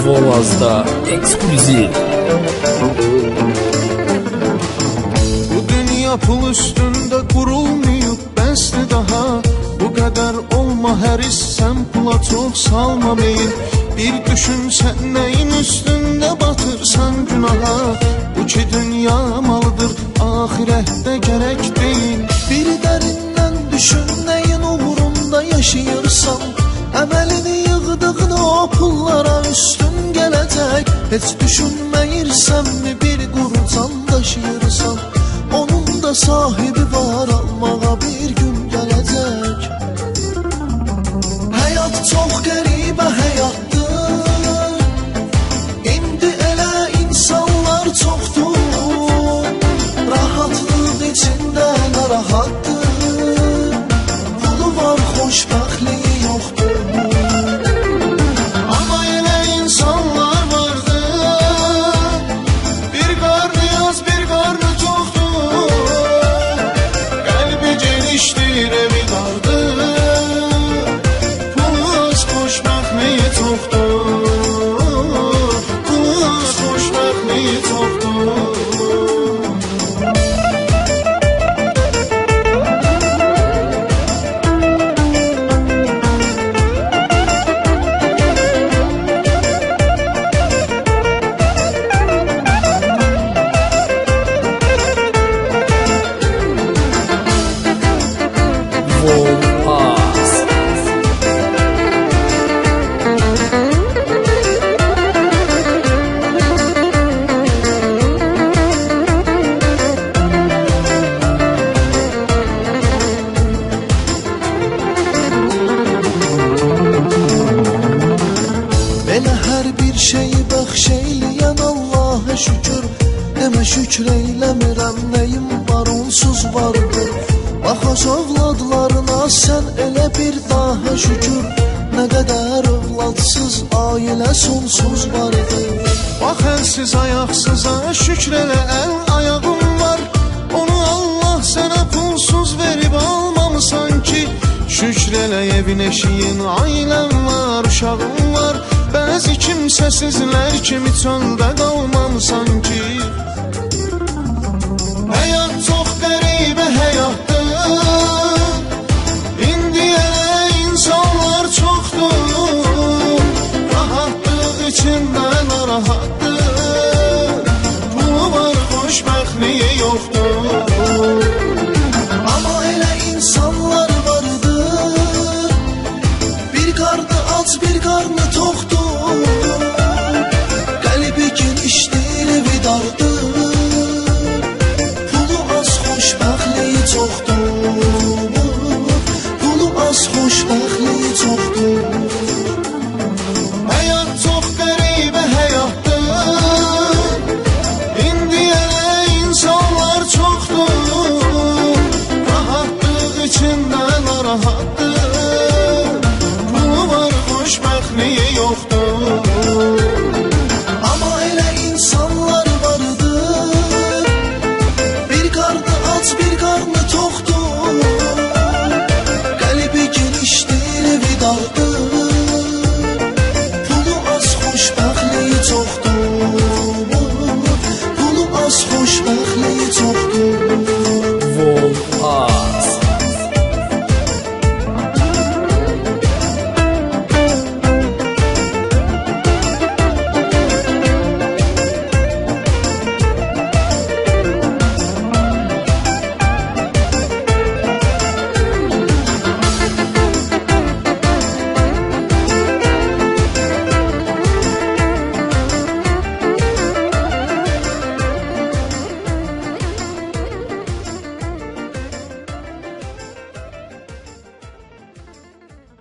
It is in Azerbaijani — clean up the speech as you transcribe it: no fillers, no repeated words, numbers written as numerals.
Volaz'da ekskluziv. Bu dünya pul üstünde kurulmayıp bəsli daha. Bu kadar olma həris, sen pula çok salma meyil. Bir düşün sen neyin üstünde batırsan günaha. Bu ki dünya malıdır, ahirette gerek değil. Bir derinden düşün neyin uğrunda yaşayırsan. Əməlini yığdığın o pullara üstün gelecek. Heç düşünməyirsən mi bir quru can daşıyırsan. Onun da sahibi var, almağa bir gün gelecek. Hayat çok qəribə həyatdır. İndi elə insanlar çoxdur. Rahatlıq içində narahatdır. Pulu var, xoşbəxtliyi yoxdur. Ama yine insanlar vardı. Bir karnı yaz, bir karnı çoktur. Kalbi geniştir, evi dardır. Pulu az, xoşbəxtliyi çoxdur. Pulu az, xoşbəxtliyi çoxdur. Volaz. Belə hər bir şeyi bəxş eyləyən Allah'a şükür. Demə şükür eyləmirəm, nəyim var onsuz vardır. Bax öz övladlarına sən elə bir daha şükür. Nə qədər övladsız ailə sonsuz vardır. Bax əlsiz ayaqsıza şükr elə, əl ayağım var. Onu Allah sənə pulsuz verib almamısan ki. Şükr elə, evin eşiyin, ailəm var, uşağım var. Bəzi kimsəsizlər kimi çöldə qalmamısan ki. Həyat çox qəribə həyatdır. İndi elə insanlar çoxdur. Rahatlıq içində narahatdır. Pulu var, xoşbəxtliyi yoxdur. Amma elə insanlar vardır. Bir qarnı aç, bir qarnı toxdur. Qəlbi genişdir, evi dardır. Pulu az, xoşbəxtliyi çoxdur. Pulu az, xoşbəxtliyi çoxdur. Həyat çox qəribə həyatdır. İndi elə insanlar çoxdur. Rahatlıq içində narahatdır. Pulu var, xoşbəxtliyi